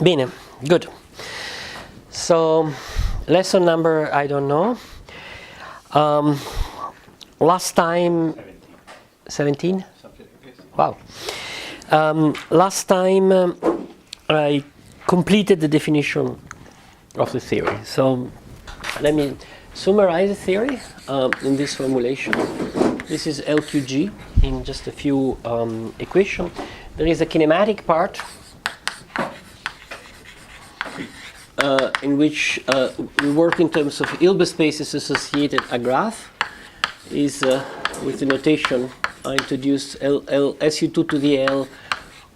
Bene, good. So, lesson number, I don't know. Last time, 17? Wow. Last time I completed the definition of the theory. So, let me summarize the theory in this formulation. This is LQG in just a few equations. There is a kinematic part in which we work in terms of Hilbert spaces associated. A graph is with the notation I introduced SU2 to the L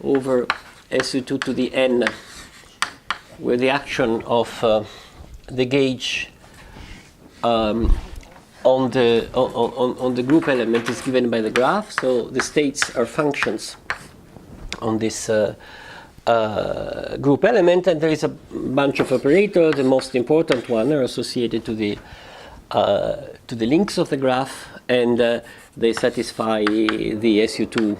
over SU2 to the N, where the action of the gauge on the group element is given by the graph. So the states are functions on this group element, and there is a bunch of operators. The most important one are associated to the links of the graph, and they satisfy the SU2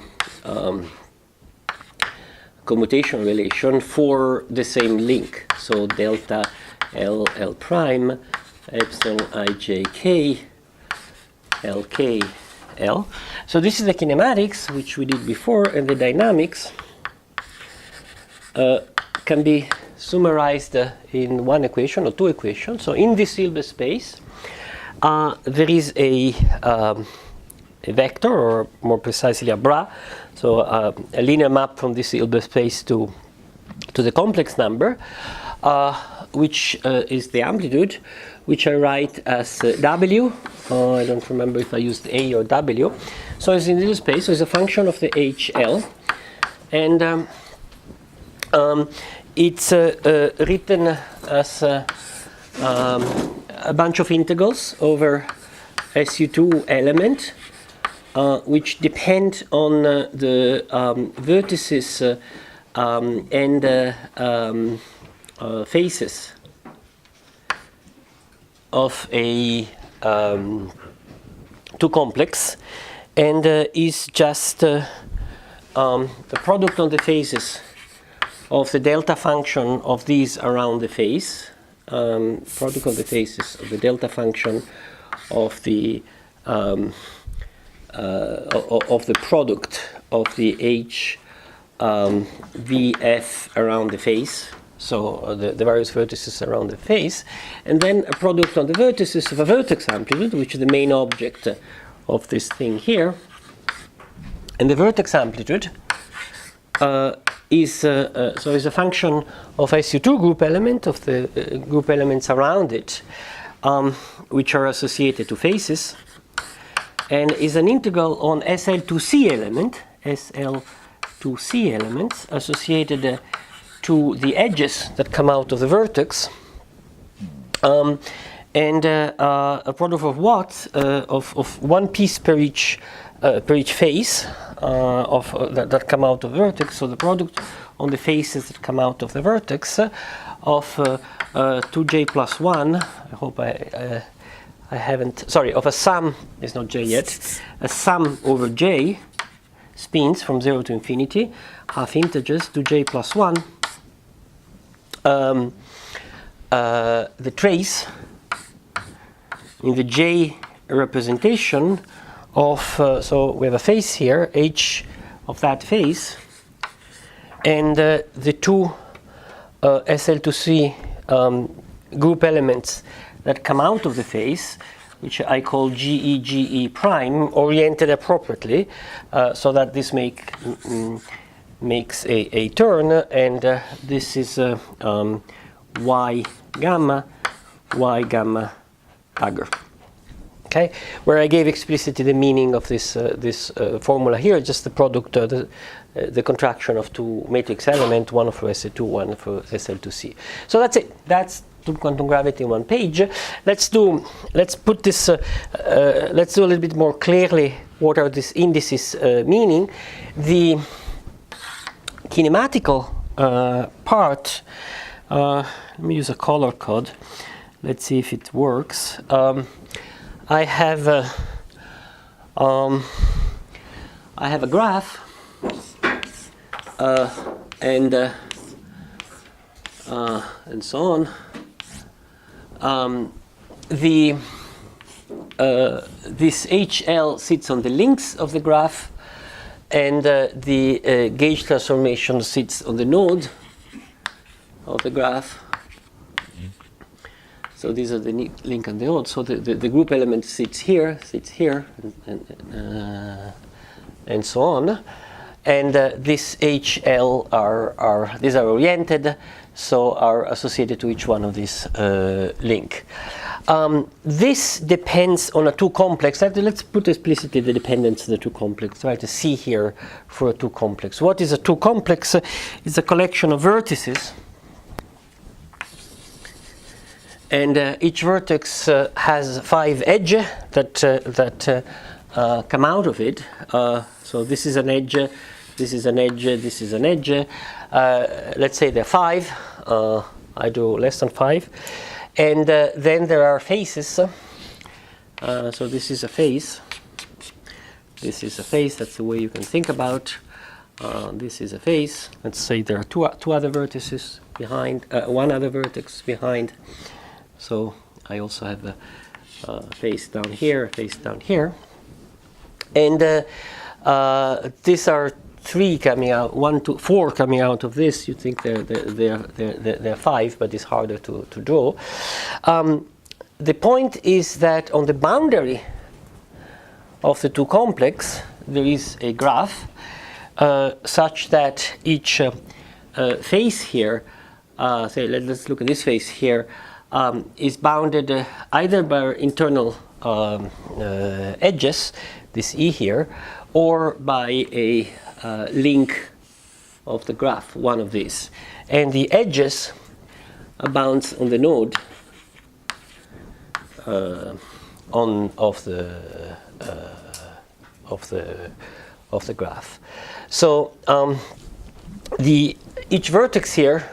commutation relation for the same link. So delta L L prime epsilon ij k L k L. So this is the kinematics, which we did before, and the dynamics can be summarized in one equation or two equations. So in this Hilbert space, there is a vector, or more precisely a bra, so a linear map from this Hilbert space to the complex number, which is the amplitude, which I write as W. I don't remember if I used A or W. So it's in this space, so it's a function of the HL, and it's written as a bunch of integrals over SU2 element, which depend on the vertices and faces of a two complex, and is just the product on the faces of the delta function of these around the face, product of the faces of the delta function of the product of the H VF around the face, so the various vertices around the face, and then a product on the vertices of a vertex amplitude, which is the main object of this thing here. And the vertex amplitude is a function of SU2 group element, of the group elements around it, which are associated to faces, and is an integral on SL2C element, SL2C elements associated to the edges that come out of the vertex, and a product of what of one piece per each face that come out of the vertex. So the product on the faces that come out of the vertex of 2j plus 1. I hope I haven't. Sorry, of a sum is not j yet. A sum over j spins from 0 to infinity, half integers, 2j plus 1. The trace in the j representation of, so we have a face here, h of that face, and the two SL2C group elements that come out of the face, which I call GE prime, oriented appropriately, so that this makes a turn, and this is y gamma dagger. Okay, where I gave explicitly the meaning of this formula here, just the product, the contraction of two matrix elements, one for SL2, one for SL2C. So that's it. That's two quantum gravity in one page. Let's put this. Let's do a little bit more clearly what are these indices meaning. The kinematical part. Let me use a color code. Let's see if it works. I have a graph, and and so on. This HL sits on the links of the graph, and the gauge transformation sits on the node of the graph. So these are the link and the node. So the group element sits here, and so on. And this HL these are oriented, so are associated to each one of these link. This depends on a 2 complex. Let's put explicitly the dependence of the 2 complex. Try to see here for a 2 complex. What is a 2 complex? It's a collection of vertices, and each vertex has 5 edges that come out of it. So this is an edge, this is an edge, this is an edge. Let's say there are 5. I do less than 5. And then there are faces. So this is a face. This is a face. That's the way you can think about. This is a face. Let's say there are two other vertices behind, one other vertex behind. So I also have a face down here, a face down here. And these are 3 coming out, 1, 2, 4 coming out of this. You think they're 5, but it's harder to draw. The point is that on the boundary of the 2 complex, there is a graph such that each face here, say let's look at this face here, is bounded either by internal edges, this E here, or by a link of the graph, one of these. And the edges bounce on the node of the graph. So each vertex here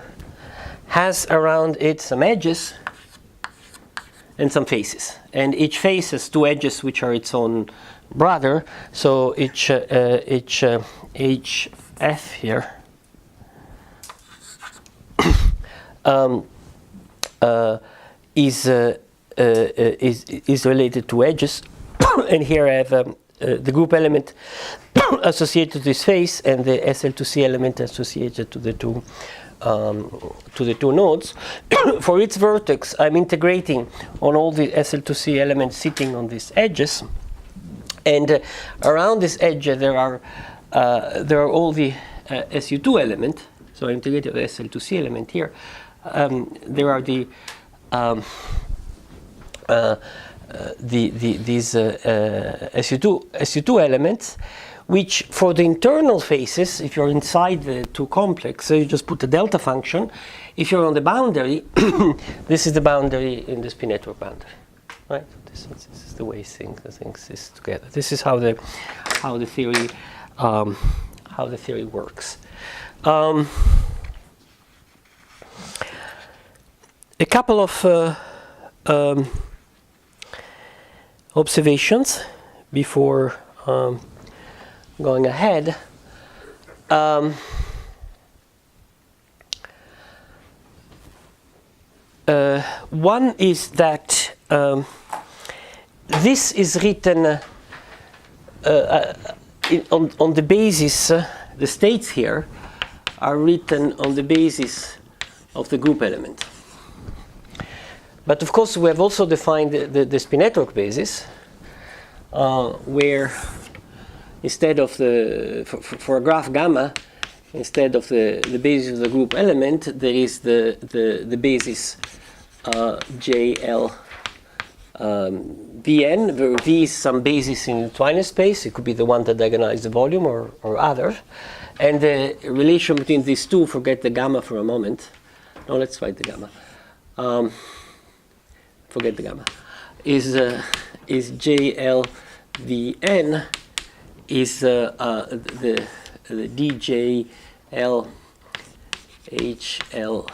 has around it some edges and some faces, and each face has 2 edges which are its own brother. So each HF here is related to edges, and here I have the group element associated to this face and the SL2C element associated to the two nodes. For its vertex, I'm integrating on all the SL2C elements sitting on these edges, and around this edge there are all the SU2 element. So I integrated the SL2C element here. There are these SU2 elements, which for the internal faces, if you're inside the 2 complex, so you just put a delta function. If you're on the boundary, this is the boundary in the spin network boundary, right? This is the way things is together. This is how the theory works. A couple of observations before going ahead. One is that this is written on the basis, the states here are written on the basis of the group element. But of course we have also defined the spin network basis, where instead of for a graph gamma, instead of the basis of the group element, there is the basis JL Vn, where V is some basis in the Twiner space. It could be the one that diagonalizes the volume or other. And the relation between these two, forget the gamma for a moment. No, let's write the gamma. Forget the gamma. Is JLVN is the DJL HLN,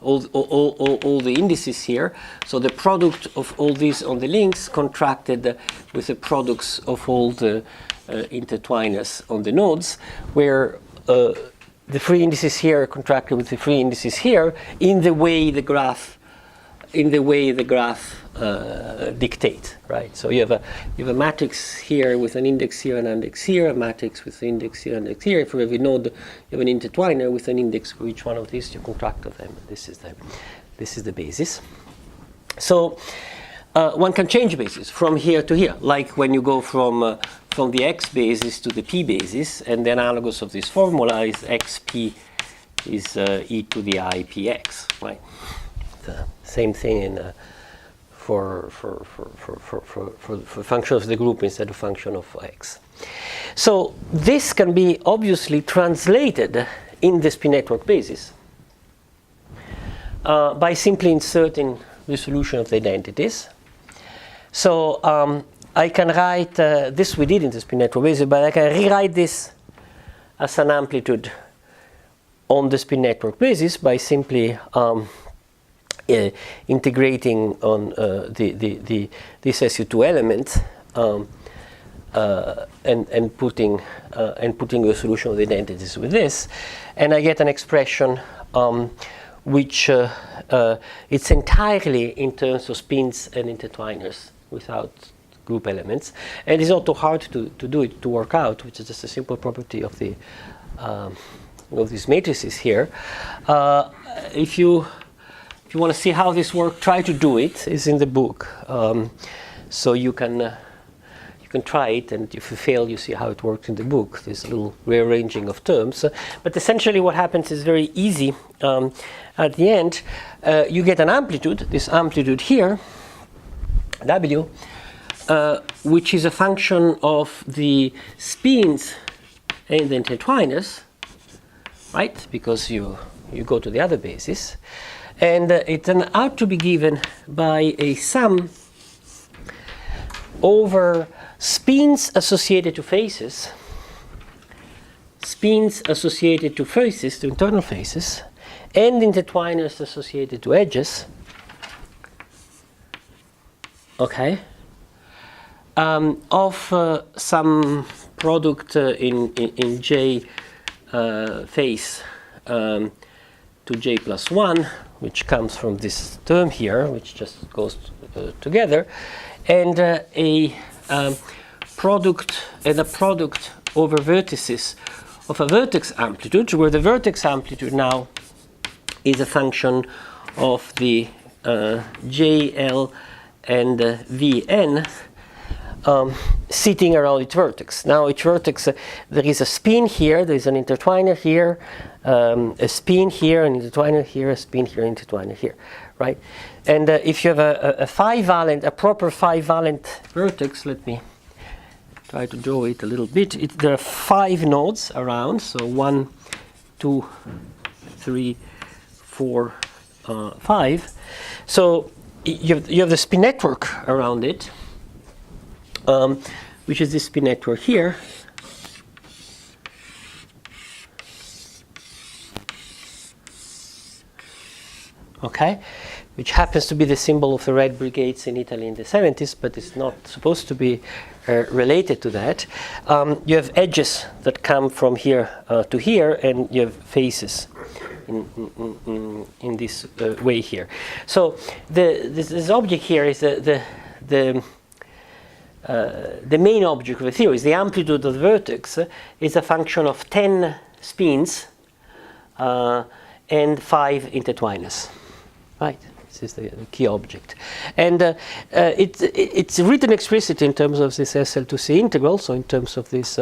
all the indices here. So the product of all these on the links contracted with the products of all the intertwiners on the nodes, where the free indices here are contracted with the free indices here in the way the graph dictate, right? So you have a matrix here with an index here and an index here, a matrix with an index here and index here. For every node, you have an intertwiner with an index for each one of these. You contract of them. This is the basis. So one can change basis from here to here, like when you go from the x basis to the p basis, and the analogous of this formula is xp is e to the I px, right? The same thing for function of the group instead of function of x. So this can be obviously translated in the spin network basis by simply inserting the solution of the identities. So I can write this we did in the spin network basis, but I can rewrite this as an amplitude on the spin network basis by simply integrating on this SU2 element and putting a solution of the identities with this, and I get an expression which it's entirely in terms of spins and intertwiners without group elements, and it's not too hard to do it, to work out, which is just a simple property of the of these matrices here. If you want to see how this works, try to do it. It's in the book, so you can try it, and if you fail, you see how it works in the book. There's a little rearranging of terms, but essentially what happens is very easy. At the end, you get an amplitude, this amplitude here, W, which is a function of the spins and the intertwiners, right? Because you go to the other basis, and it turned out to be given by a sum over spins associated to faces, to internal faces, and intertwiners associated to edges. Okay, of some product in J face to J plus 1, which comes from this term here, which just goes together, and a product over vertices of a vertex amplitude, where the vertex amplitude now is a function of the JL and Vn sitting around its vertex. Now each vertex, there is a spin here, there is an intertwiner here, a spin here, an intertwiner here, a spin here, an intertwiner here, right? And if you have a proper 5-valent vertex, let me try to draw it a little bit. There are 5 nodes around, so 1, 2, 3, 4, 5. So you have the spin network around it, which is this spin network here. Okay, which happens to be the symbol of the Red Brigades in Italy in the 70s, but it's not supposed to be related to that. You have edges that come from here to here, and you have faces in this way here. So this object here is the main object of the theory. Is the amplitude of the vertex is a function of 10 spins and 5 intertwiners. Right, this is the key object, and it's written explicitly in terms of this SL2C integral. So in terms of this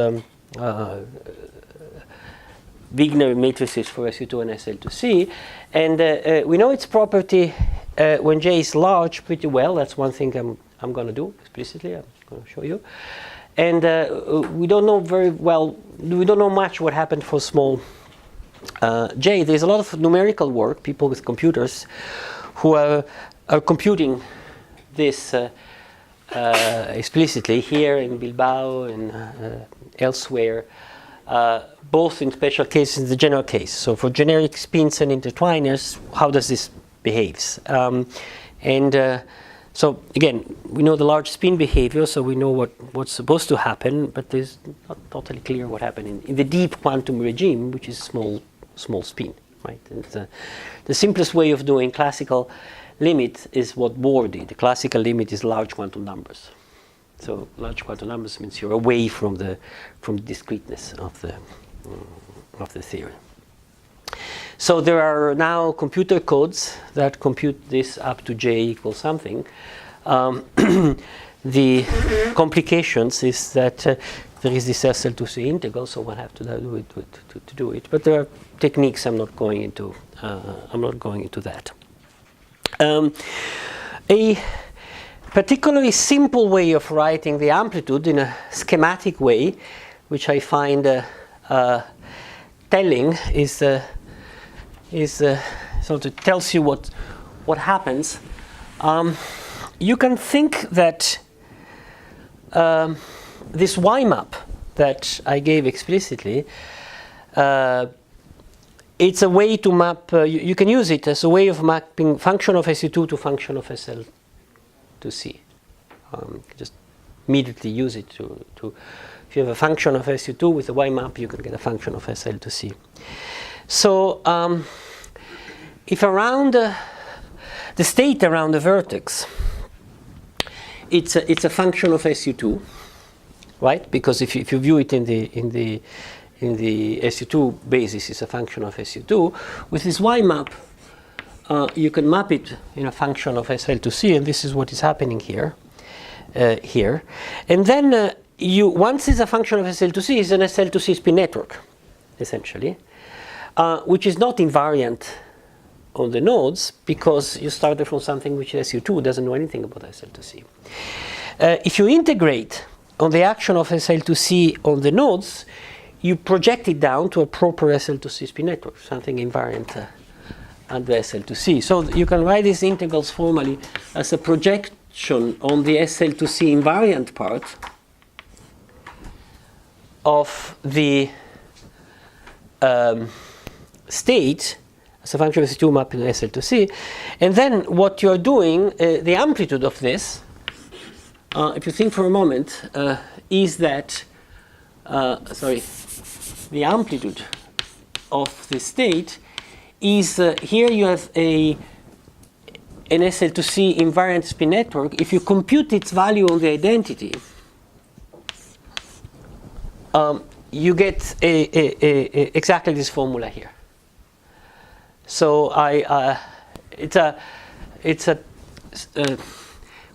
Wigner matrices for SU2 and SL2C, and we know its property when J is large pretty well. That's one thing I'm going to do explicitly. I'm going to show you, and we don't know very well. We don't know much what happened for small J. There's a lot of numerical work, people with computers who are computing this explicitly here in Bilbao and elsewhere, both in special cases and the general case. So for generic spins and intertwiners, how does this behave? So again, we know the large spin behavior, so we know what's supposed to happen, but it's not totally clear what happened in the deep quantum regime, which is small small spin, right? And the simplest way of doing classical limit is what Bohr did. The classical limit is large quantum numbers. So large quantum numbers means you're away from the discreteness of the theory. So there are now computer codes that compute this up to j equals something. The complications is that there is this SL2C integral, so one have to do it to do it. But there are techniques. I'm not going into that. A particularly simple way of writing the amplitude in a schematic way, which I find telling, is sort of tells you what happens. You can think that this Y map that I gave explicitly, it's a way to map. You can use it as a way of mapping function of SU2 to function of SL to C. Just immediately use it to. If you have a function of SU2 with a Y map, you can get a function of SL to C. So if around the state around the vertex, it's a function of SU2, right? Because if you view it in the SU2 basis, it's a function of SU2. With this Y map, you can map it in a function of SL to C, and this is what is happening here. And then once it's a function of SL to C, it's an SL to C spin network, essentially, which is not invariant on the nodes because you started from something which is SU2, doesn't know anything about SL to C. If you integrate on the action of SL to C on the nodes, you project it down to a proper SL to C spin network, something invariant under SL to C. So you can write these integrals formally as a projection on the SL to C invariant part of the state as a function of SU2 mapping to SL to C. And then what you're doing, the amplitude of this, if you think for a moment, is that, the amplitude of the state is, here you have an SL to C invariant spin network. If you compute its value on the identity, you get exactly this formula here. So it's a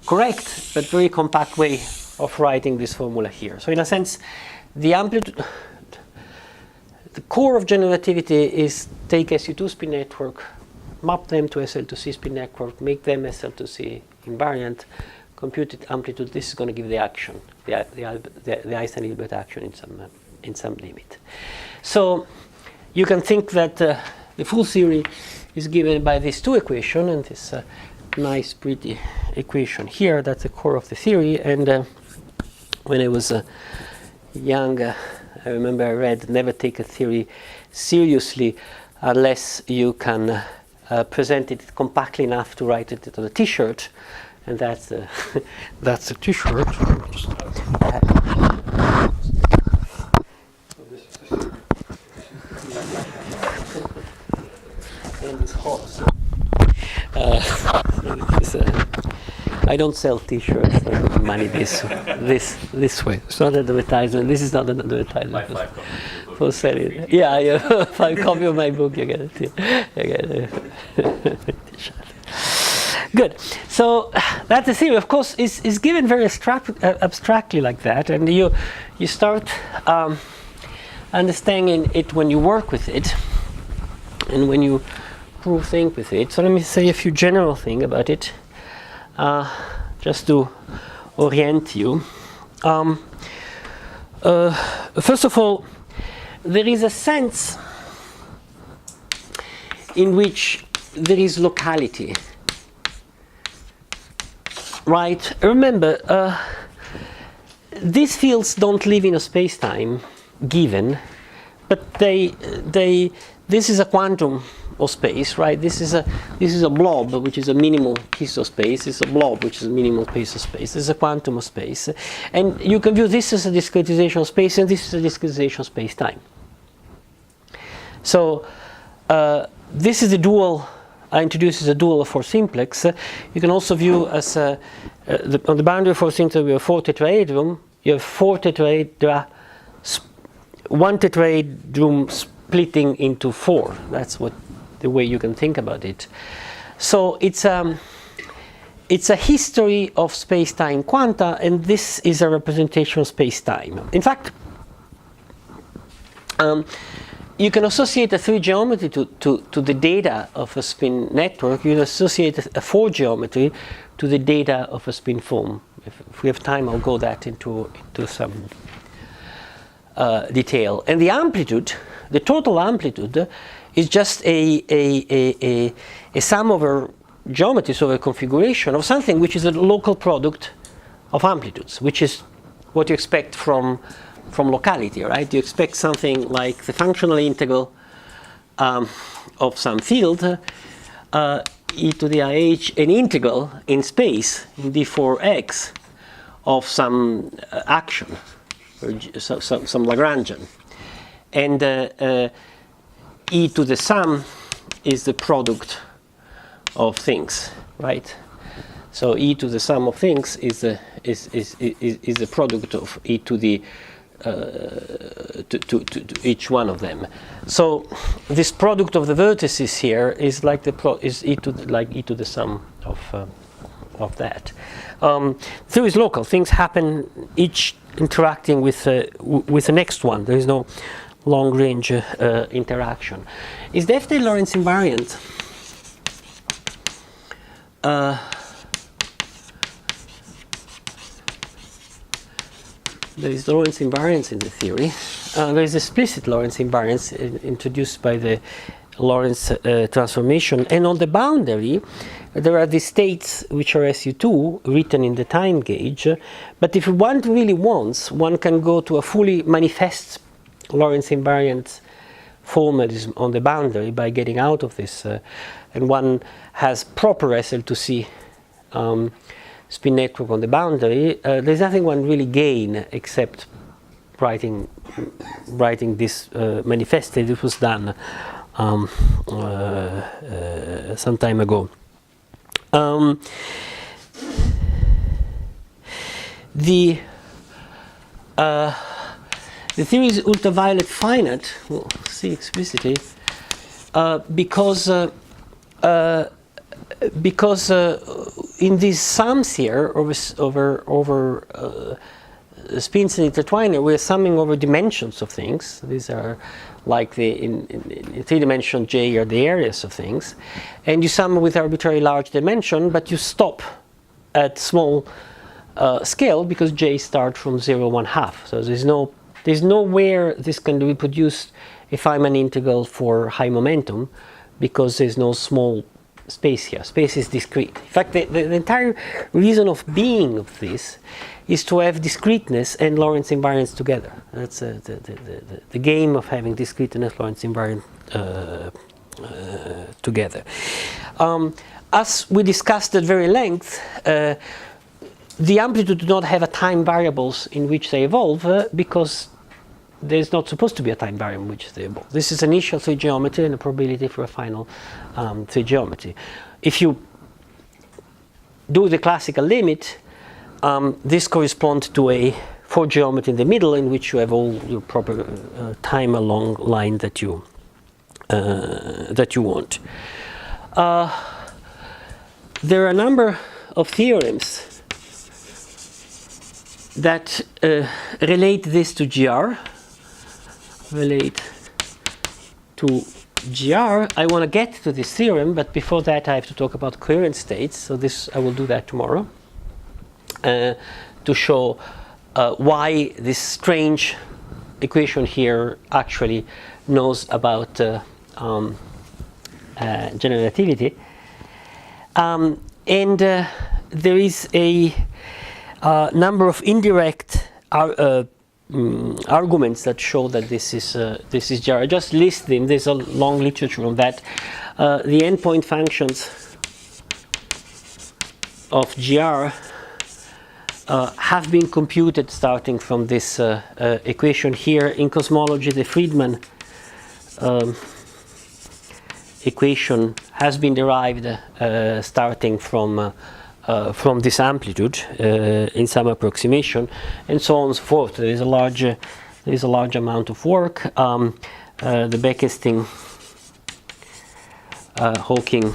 correct but very compact way of writing this formula here. So in a sense, the amplitude, the core of generativity is take SU2 spin network, map them to SL to C spin network, make them SL to C invariant, compute it amplitude. This is going to give the action, the Einstein-Hilbert action in some limit. So you can think that the full theory is given by these two equations and this nice, pretty equation here. That's the core of the theory. And when I was young, I remember I read, never take a theory seriously unless you can present it compactly enough to write it on a T-shirt. And that's the T-shirt. And it's hot. So I don't sell T-shirts. I make money this way. It's not an advertisement. This is not an advertisement for selling. Yeah, 5 copy of my book. You get a T-shirt. Good. So that's the theory. Of course, is given very abstractly like that, and you start understanding it when you work with it, and when you think with it. So let me say a few general things about it, just to orient you. First of all, there is a sense in which there is locality. Right? Remember, these fields don't live in a space-time given, but this is a quantum of space, right? This is a blob, which is a minimal piece of space. It's a blob, which is a minimal piece of space. This is a quantum of space, and you can view this as a discretization of space, and this is a discretization of space-time. So this is the dual. I introduced as a dual for simplex. You can also view as on the boundary for simplex we have 4 tetrahedron. You have 4 tetrahedra, 1 tetrahedron splitting into 4. That's the way you can think about it. So it's a history of space-time quanta, and this is a representation of space-time. In fact, you can associate a 3 geometry to the data of a spin network. You can associate a 4 geometry to the data of a spin foam. If we have time, I'll go into some detail. And the amplitude, the total amplitude, is just a sum over geometries, over configuration of something which is a local product of amplitudes, which is what you expect from locality, right? You expect something like the functional integral of some field, e to the IH, an integral in space, in d4x, of some action, or some Lagrangian. And e to the sum is the product of things, right? So e to the sum of things is the product of e to the to each one of them. So this product of the vertices here is like is e to the sum of that. Theory is local. Things happen each interacting with the next one. There is no long range interaction. Is the F-tail Lorentz invariant? There is Lorentz invariance in the theory. There is explicit Lorentz invariance introduced by the Lorentz transformation. And on the boundary, there are the states which are SU2 written in the time gauge. But if one really wants, one can go to a fully manifest Lorentz invariant formalism on the boundary by getting out of this. And one has proper SL2C spin network on the boundary. There's nothing one really gain except writing this manifested. It was done some time ago. The theory is ultraviolet finite. We'll see explicitly because in these sums here over spins and intertwiner, we're summing over dimensions of things. These are like in 3-dimensional J are the areas of things, and you sum with arbitrary large dimension, but you stop at small scale because J start from 0, 1/2. So there's nowhere this can be produced a Feynman integral for high momentum because there's no small space here. Space is discrete. In fact, the entire reason of being of this is to have discreteness and Lorentz invariance together. That's the game of having discreteness, Lorentz invariant together. As we discussed at very length, the amplitude do not have a time variables in which they evolve because there's not supposed to be a time variable in which they evolve. This is initial 3 geometry and a probability for a final 3 geometry. If you do the classical limit, this corresponds to a 4 geometry in the middle in which you have all your proper time along line that you want. There are a number of theorems that relate this to GR. I want to get to this theorem, but before that I have to talk about coherent states. So this I will do that tomorrow to show why this strange equation here actually knows about generativity. And there is a number of indirect arguments that show that this is GR. I just list them. There's a long literature on that. The endpoint functions of GR have been computed starting from this equation here. In cosmology, the Friedman equation has been derived starting from this amplitude in some approximation, and so on and so forth. There is a large amount of work. The Bekenstein Hawking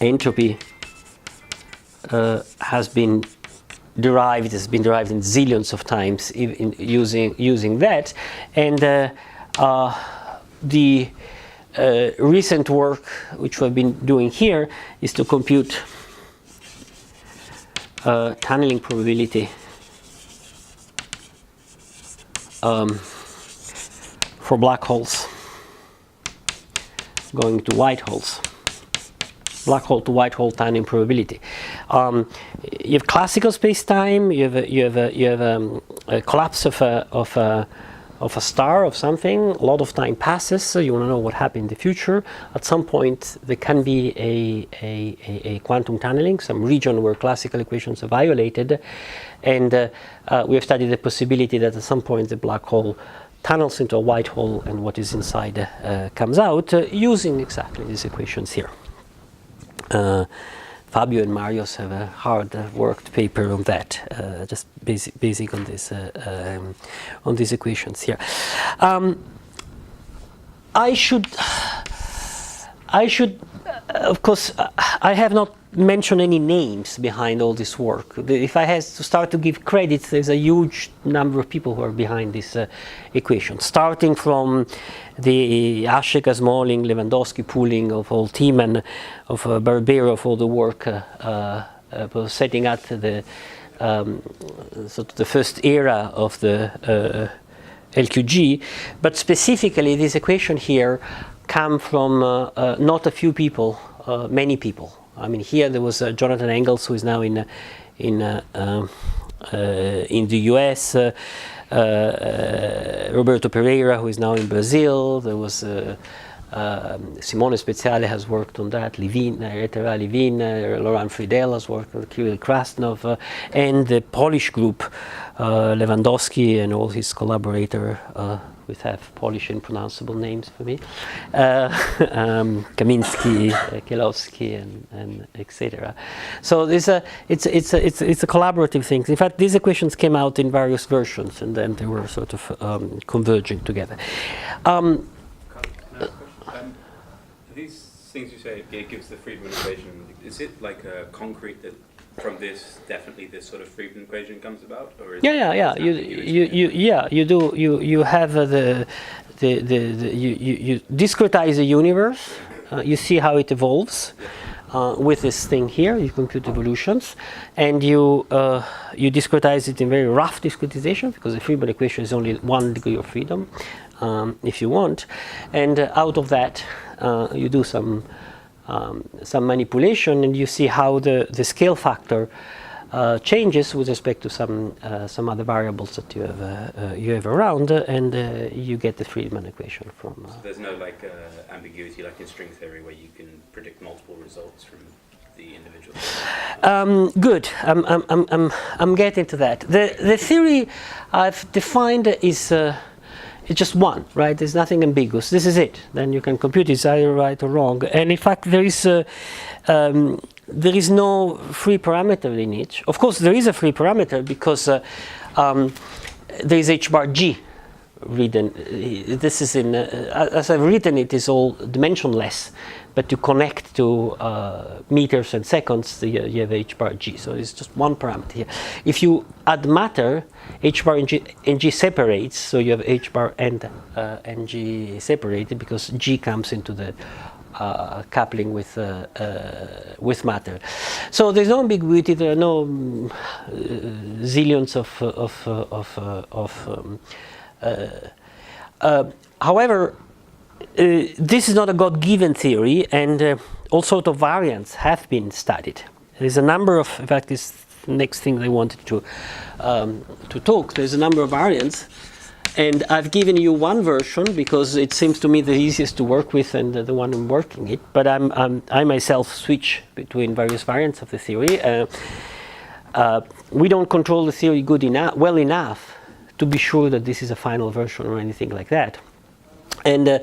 entropy has been derived in zillions of times using that, and the recent work which we've been doing here is to compute tunneling probability for black holes going to white holes. Black hole to white hole tunneling probability. You have classical space-time. You have a collapse of a star, of something. A lot of time passes, so you want to know what happened in the future. At some point, there can be a quantum tunneling, some region where classical equations are violated, and we have studied the possibility that at some point the black hole tunnels into a white hole, and what is inside comes out using exactly these equations here. Fabio and Marius have a hard-worked paper on that, just basic on this on these equations here. I should, of course, I have not mentioned any names behind all this work. If I had to start to give credits, there's a huge number of people who are behind this equation, starting from the Asheka, Smalling, Lewandowski pooling of whole team, and of Barbero of all the work setting up the sort of the first era of the LQG. But specifically, this equation here come from not a few people, many people. I mean, here there was Jonathan Engels, who is now in the US. Roberto Pereira, who is now in Brazil. There was Simone Speziale has worked on that. Levin, Laurent Friedel has worked on Kirill Krasnov, and the Polish group, Lewandowski and all his collaborators. We have Polish unpronounceable names for me, Kamiński, Kielowski, and etc. So it's a collaborative thing. In fact, these equations came out in various versions, and then they were sort of converging together. These things you say it gives the Friedman equation. Is it like a concrete that from this definitely this sort of Friedman equation comes about, or is you do you have you discretize the universe, you see how it evolves with this thing here. You compute evolutions, and you discretize it in very rough discretization, because the Friedman equation is only 1 degree of freedom, if you want, and out of that you do some manipulation, and you see how the scale factor changes with respect to some other variables that you have around, and you get the Friedman equation from. So there's no ambiguity like in string theory where you can predict multiple results from the individual. Good. I'm getting to that. The theory I've defined is. It's just one, right? There's nothing ambiguous. This is it. Then you can compute it's either right or wrong. And in fact, there is no free parameter in it. Of course, there is a free parameter because there is h bar g written. This is in as I've written it is all dimensionless, but to connect to meters and seconds, you have h bar g. So it's just one parameter here. If you add matter, h bar and g separates, so you have h bar and g separated because g comes into the coupling with matter. So there's no ambiguity. There are no zillions however, this is not a God-given theory, and all sorts of variants have been studied. There's a number of, in fact, this next thing I wanted to talk. There's a number of variants, and I've given you one version because it seems to me the easiest to work with and the one I'm working it. But I myself switch between various variants of the theory. We don't control the theory well enough to be sure that this is a final version or anything like that. And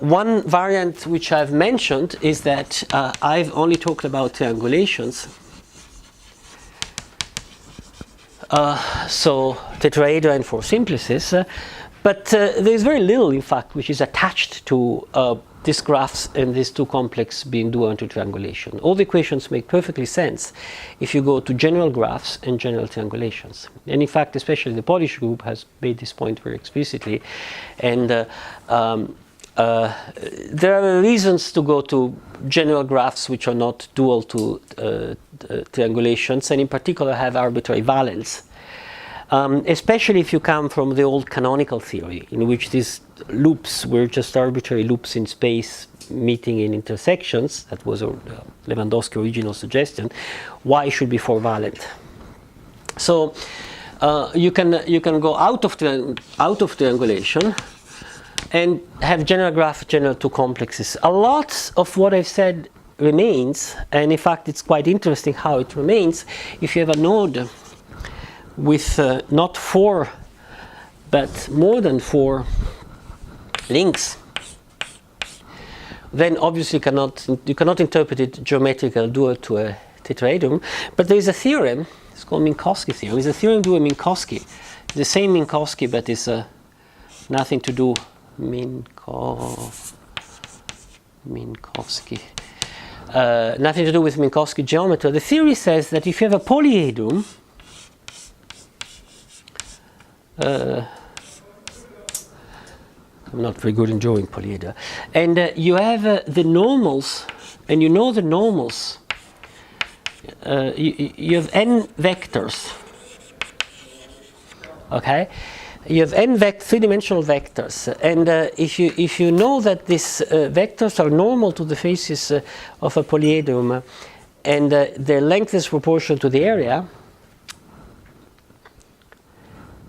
one variant which I've mentioned is that I've only talked about triangulations. So tetrahedra and four simplices, but there's very little, in fact, which is attached to these graphs and these two complexes being dual into triangulation. All the equations make perfectly sense if you go to general graphs and general triangulations. And in fact, especially the Polish group has made this point very explicitly. And there are reasons to go to general graphs which are not dual to triangulations, and in particular have arbitrary valence. Especially if you come from the old canonical theory, in which these loops were just arbitrary loops in space meeting in intersections. That was Lewandowski's original suggestion. Y should be four valent. So you can go out of triangulation and have general graph, general two complexes. A lot of what I've said remains, and in fact it's quite interesting how it remains. If you have a node with not four but more than four links, then obviously you cannot interpret it geometrical dual to a tetrahedron. But there is a theorem, it's called Minkowski theorem. It's a theorem dual Minkowski. It's the same Minkowski, but it's nothing to do Minkowski. Nothing to do with Minkowski geometry. The theory says that if you have a polyhedron, I'm not very good in drawing polyhedra, and you have the normals, and you know the normals. You have n vectors. Okay, you have n three-dimensional vectors, and if you know that these vectors are normal to the faces of a polyhedron, and their length is proportional to the area,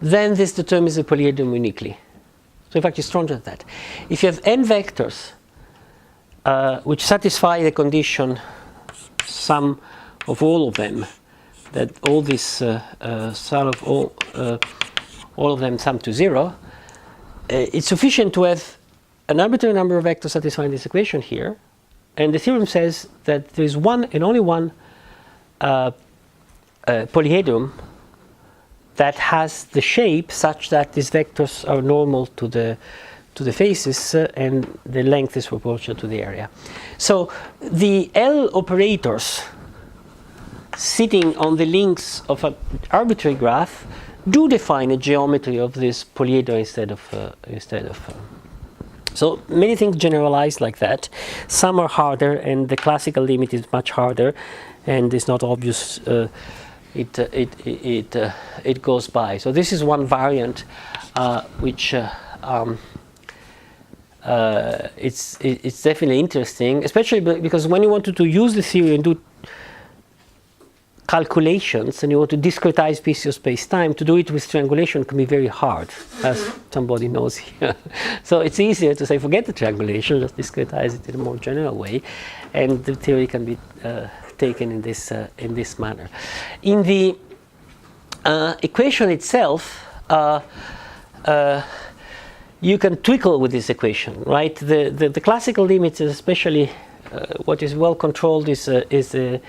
then this determines the polyhedron uniquely. So in fact, it's stronger than that. If you have n vectors which satisfy the condition sum of all of them, that all this sum of all of them sum to zero, it's sufficient to have an arbitrary number of vectors satisfying this equation here, and the theorem says that there is one and only one polyhedron that has the shape such that these vectors are normal to the faces and the length is proportional to the area. So the L operators sitting on the links of an arbitrary graph do define a geometry of this polyhedron instead of. So many things generalize like that. Some are harder, and the classical limit is much harder, and it's not obvious. It goes by. So this is one variant, which it's definitely interesting, especially because when you wanted to use the theory and do calculations, and you want to discretize pieces of space-time, to do it with triangulation can be very hard, as somebody knows here. So it's easier to say, forget the triangulation, just discretize it in a more general way, and the theory can be taken in this manner. In the equation itself, you can twinkle with this equation, right? The classical limits, especially what is well controlled, is the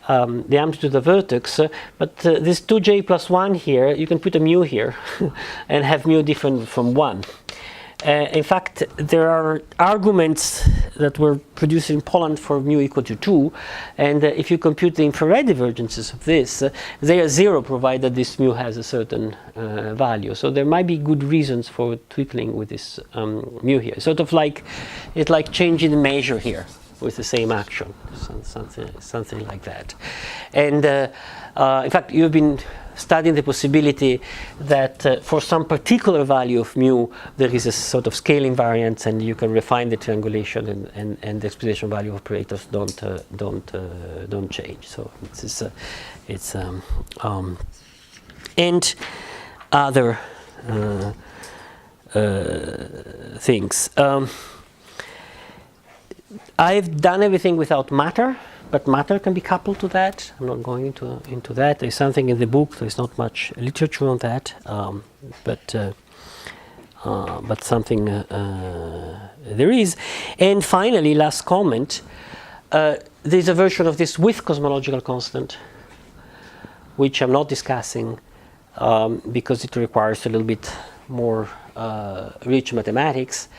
amplitude of the vertex. But this 2j plus 1 here, you can put a mu here and have mu different from 1. In fact, there are arguments that were produced in Poland for mu equal to 2, and if you compute the infrared divergences of this, they are 0 provided this mu has a certain value. So there might be good reasons for twinkling with this mu here. Sort of like it's like changing the measure here with the same action, something like that. And in fact, you've been studying the possibility that for some particular value of mu, there is a sort of scaling variance, and you can refine the triangulation, and the expectation value of operators don't change. So it's and other things. I've done everything without matter, but matter can be coupled to that. I'm not going into that. There's something in the book. There's not much literature on that, but something there is. And finally, last comment. There's a version of this with cosmological constant, which I'm not discussing because it requires a little bit more rich mathematics.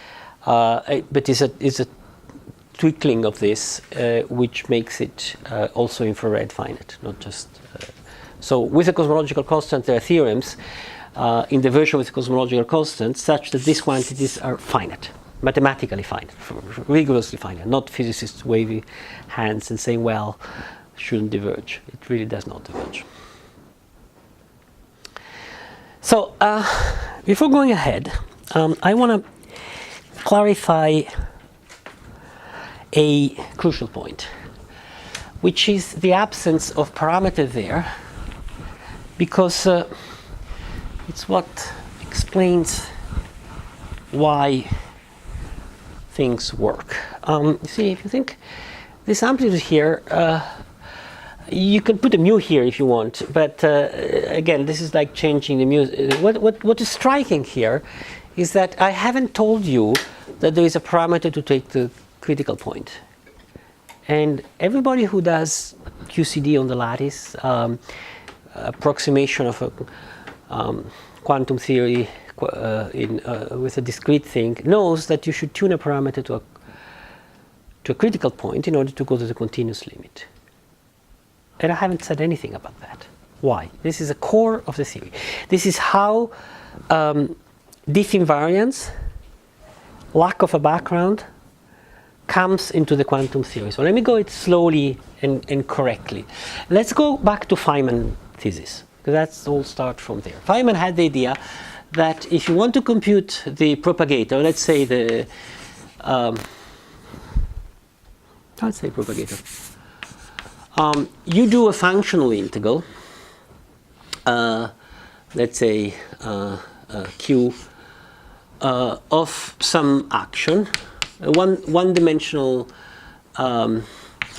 But it's a twinkling of this, which makes it also infrared finite, not just. So with a cosmological constant, there are theorems in the version with cosmological constant such that these quantities are finite, mathematically finite, rigorously finite, not physicists waving hands and saying, well, shouldn't diverge. It really does not diverge. So before going ahead, I want to clarify a crucial point, which is the absence of parameter there, because it's what explains why things work. You see, if you think this amplitude here, you can put a mu here if you want, but again, this is like changing the mu. What is striking here is that I haven't told you that there is a parameter to take the critical point. And everybody who does QCD on the lattice, approximation of a quantum theory with a discrete thing, knows that you should tune a parameter to a critical point in order to go to the continuous limit. And I haven't said anything about that. Why? This is a core of the theory. This is how diff invariance, lack of a background, comes into the quantum theory. So let me go it slowly and correctly. Let's go back to Feynman thesis, because that's all start from there. Feynman had the idea that if you want to compute the propagator, let's say the propagator, you do a functional integral, let's say q of some action, one-dimensional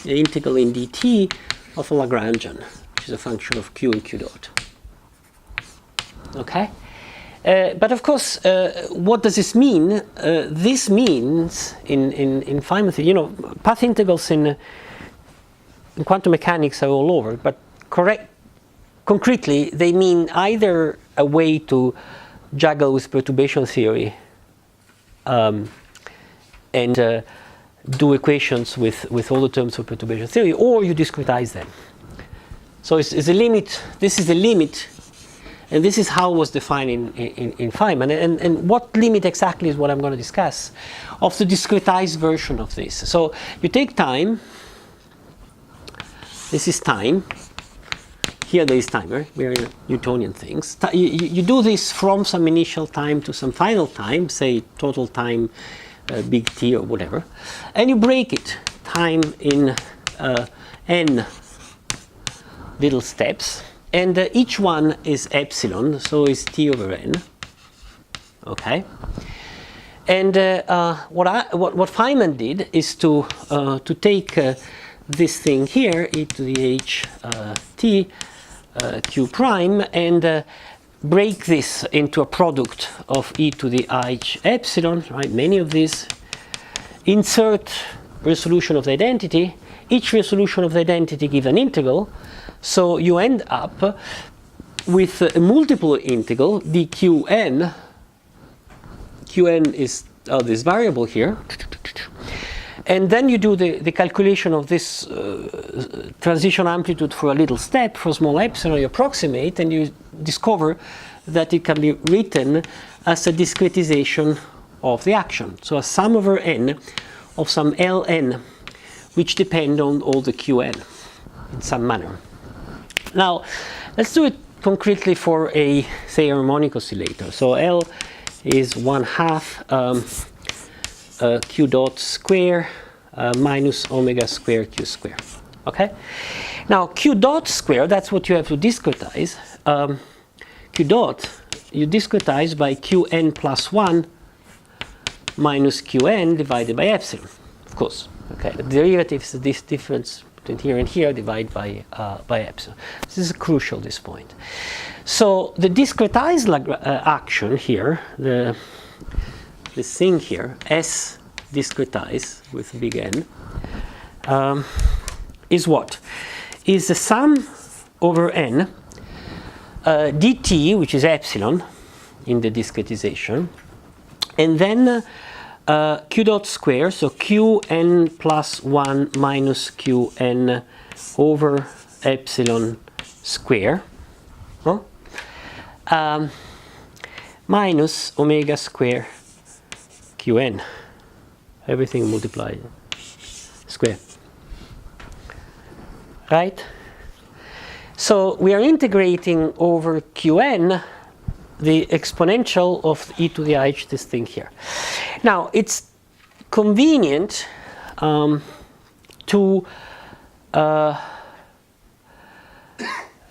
integral in dt of a Lagrangian, which is a function of q and q dot. Okay? But of course, what does this mean? This means, in Feynman theory, path integrals in quantum mechanics are all over, but concretely, they mean either a way to juggle with perturbation theory and do equations with all the terms of perturbation theory, or you discretize them. So it's a limit. This is the limit, and this is how it was defined in Feynman. And what limit exactly is what I'm going to discuss of the discretized version of this. So you take time. This is time. Here there is timer, very Newtonian things. You do this from some initial time to some final time, say total time, big T or whatever, and you break it, time in n little steps, and each one is epsilon, so is T over n. Okay. And what Feynman did is to take this thing here, e to the h t q prime, and break this into a product of e to the h epsilon, right? Many of these. Insert resolution of the identity. Each resolution of the identity gives an integral, so you end up with a multiple integral dqn. Qn is this variable here. And then you do the calculation of this transition amplitude for a little step, for small epsilon, you approximate, and you discover that it can be written as a discretization of the action. So a sum over n of some ln, which depend on all the qn in some manner. Now, let's do it concretely for a, say, harmonic oscillator. So L is 1/2 q dot square minus omega square q square. Okay? Now, q dot square, that's what you have to discretize. Q dot, you discretize by qn plus 1 minus qn divided by epsilon, of course. Okay, the derivative is this difference between here and here, divide by epsilon. This is crucial, this point. So the discretized action here, this thing here, S discretized with big N, is what? Is the sum over N dt, which is epsilon in the discretization, and then q dot square, so qn plus 1 minus qn over epsilon square, minus omega square qn, everything multiplied square. Right? So we are integrating over qn the exponential of e to the h, this thing here. Now, it's convenient to,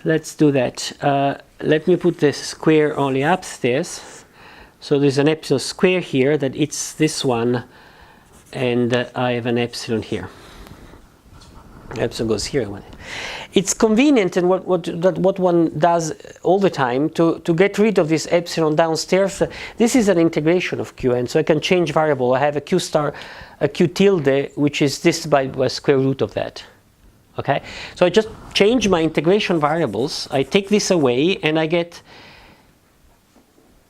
let's do that. Let me put this square only upstairs. So there's an epsilon square here that it's this one, and I have an epsilon here. Epsilon goes here. It's convenient, and what one does all the time to get rid of this epsilon downstairs. This is an integration of qn, so I can change variable. I have a q star, a q tilde, which is this by square root of that. Okay, so I just change my integration variables. I take this away, and I get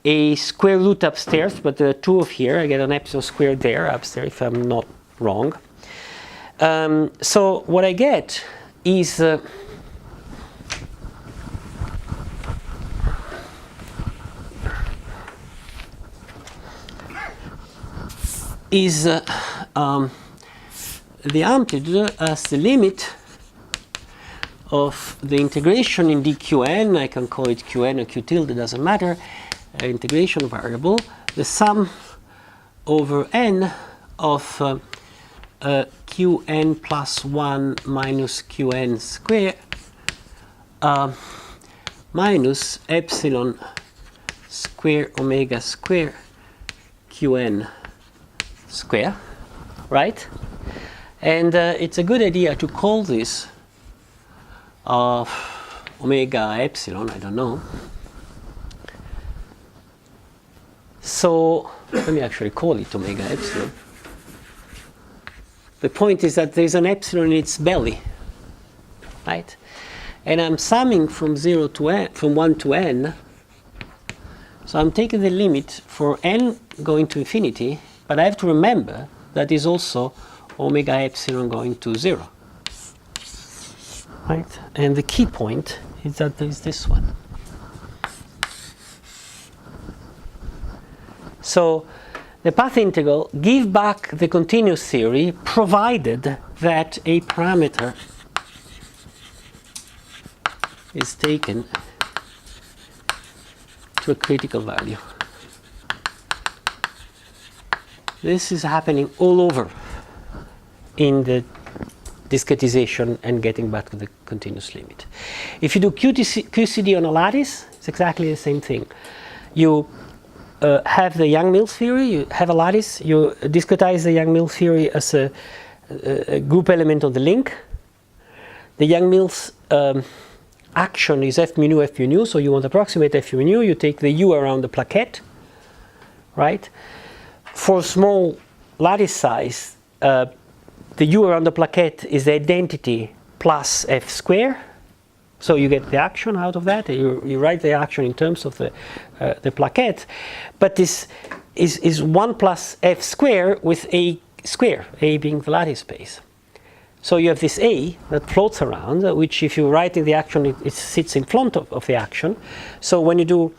a square root upstairs, but there are two of here. I get an epsilon squared there upstairs, if I'm not wrong. So what I get is the amplitude as the limit of the integration in dqn. I can call it qn or q tilde, it doesn't matter. Integration variable, the sum over n of qn plus 1 minus qn square minus epsilon square omega square qn square, right? And it's a good idea to call this omega epsilon, I don't know. So let me actually call it omega epsilon. The point is that there's an epsilon in its belly, right? And I'm summing from 0 to n, from 1 to n. So I'm taking the limit for n going to infinity, but I have to remember that is also omega epsilon going to 0, right? And the key point is that there is this one. So the path integral gives back the continuous theory provided that a parameter is taken to a critical value. This is happening all over in the discretization and getting back to the continuous limit. If you do QCD on a lattice, it's exactly the same thing. You have the Yang-Mills theory, you have a lattice, you discretize the Yang-Mills theory as a group element of the link. The Yang-Mills action is f mu nu, so you want to approximate f mu nu, you take the u around the plaquette, right? For small lattice size, the u around the plaquette is the identity plus f square. So you get the action out of that. You write the action in terms of the plaquette, but this is 1 plus f square with a square, a being the lattice space. So you have this a that floats around, which if you write in the action, it sits in front of the action. So when you do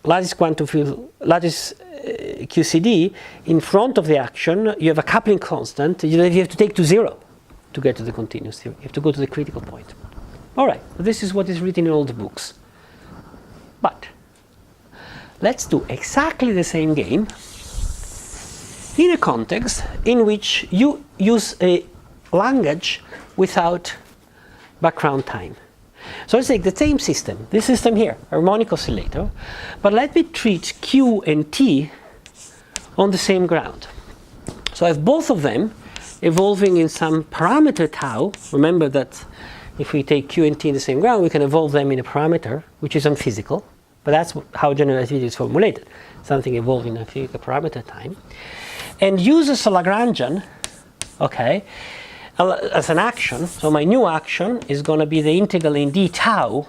lattice quantum field, lattice QCD, in front of the action, you have a coupling constant. You have to take to 0 to get to the continuous theory. You have to go to the critical point. All right, this is what is written in all the books. But let's do exactly the same game in a context in which you use a language without background time. So let's take the same system, this system here, harmonic oscillator, but let me treat Q and T on the same ground. So I have both of them evolving in some parameter tau. Remember that if we take q and t in the same ground, we can evolve them in a parameter, which is unphysical. But that's how general relativity is formulated, something evolving in a physical parameter time. And uses a Lagrangian, okay, as an action. So my new action is going to be the integral in d tau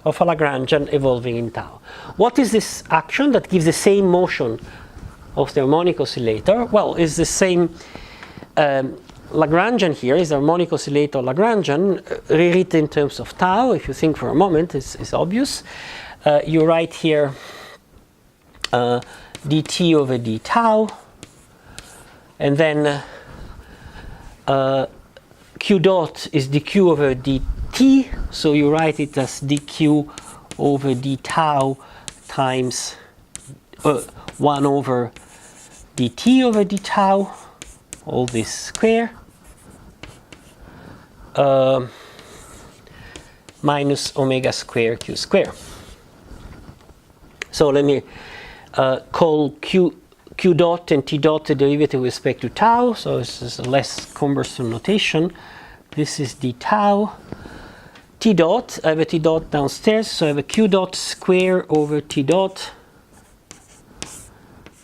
of a Lagrangian evolving in tau. What is this action that gives the same motion of the harmonic oscillator? Well, it's the same Lagrangian here, is the harmonic oscillator Lagrangian, rewritten in terms of tau. If you think for a moment, it's obvious. You write here dt over d tau, and then q dot is dq over dt, so you write it as dq over d tau times 1 over dt over d tau, all this square, minus omega square q square. So let me call q dot and t dot the derivative with respect to tau, so this is a less cumbersome notation. This is d tau. T dot, I have a t dot downstairs, so I have a q dot square over t dot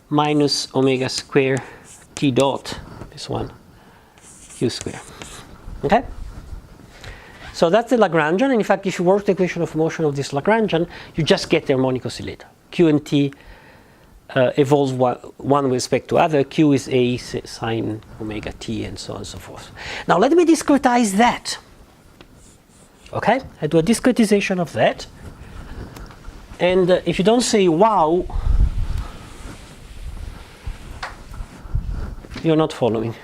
minus omega square t dot, this one, q square. Okay? So that's the Lagrangian, and in fact, if you work the equation of motion of this Lagrangian, you just get the harmonic oscillator. Q and t evolves one with respect to other. Q is a sine omega t, and so on and so forth. Now let me discretize that. Okay, I do a discretization of that, and if you don't say wow, you're not following.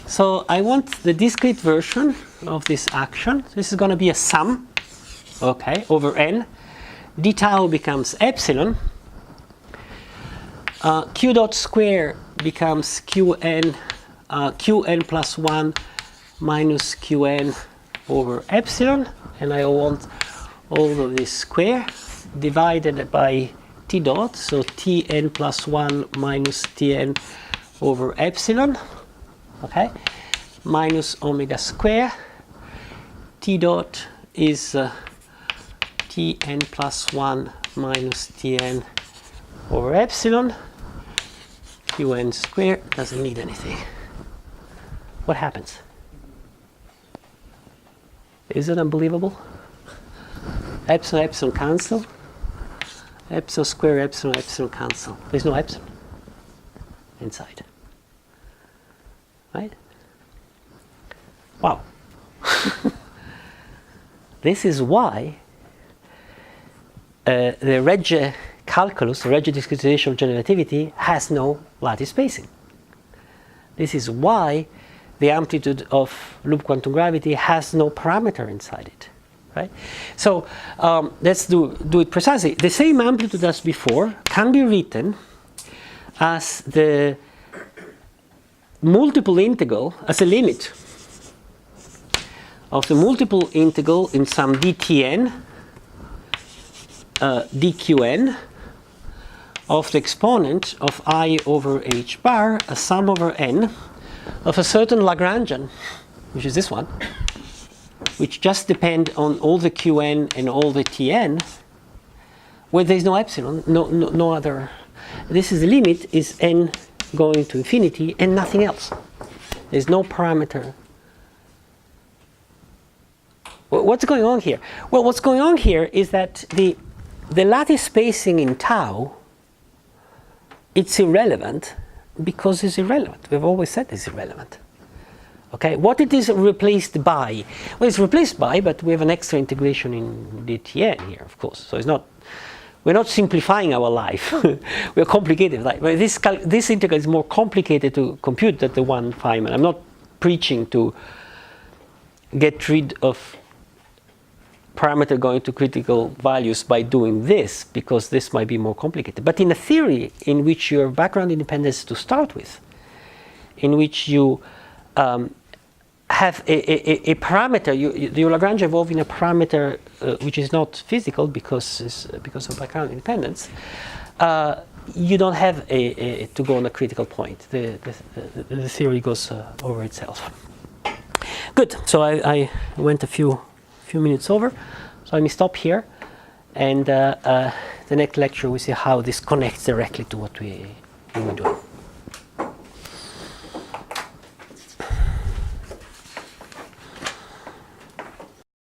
So I want the discrete version of this action. This is going to be a sum, okay, over n. D tau becomes epsilon. Q dot square becomes qn plus 1 minus qn over epsilon, and I want all of this square divided by t dot, so tn plus 1 minus tn over epsilon, okay, minus omega square. T dot is tn plus 1 minus tn over epsilon. Qn square doesn't need anything. What happens? Is it unbelievable? Epsilon, epsilon cancel. Epsilon square, epsilon, epsilon cancel. There's no epsilon inside. Right? Wow. This is why the Regge calculus, the Regge discretization of general relativity, has no lattice spacing. This is why the amplitude of loop quantum gravity has no parameter inside it. Right? So let's do it precisely. The same amplitude as before can be written as the multiple integral, as a limit of the multiple integral in some dtn, dqn, of the exponent of I over h bar, a sum over n, of a certain Lagrangian, which is this one, which just depend on all the qn and all the tn, where there is no epsilon, no other. This is the limit, is n going to infinity and nothing else. There's no parameter. What's going on here? Well, what's going on here is that the lattice spacing in tau, it's irrelevant because it's irrelevant. We've always said it's irrelevant. Okay, what it is replaced by? Well, it's replaced by, but we have an extra integration in dtn here, of course. So it's not. We're not simplifying our life. We're complicated. Like, well, this integral is more complicated to compute than the one Feynman. I'm not preaching to get rid of parameter going to critical values by doing this, because this might be more complicated. But in a theory in which your background independence to start with, in which you have a parameter, your Lagrange evolve in a parameter which is not physical because of background independence, you don't have to go on a critical point. The theory goes over itself. Good. So I went a few minutes over. So let me stop here, and the next lecture we see how this connects directly to what we were doing.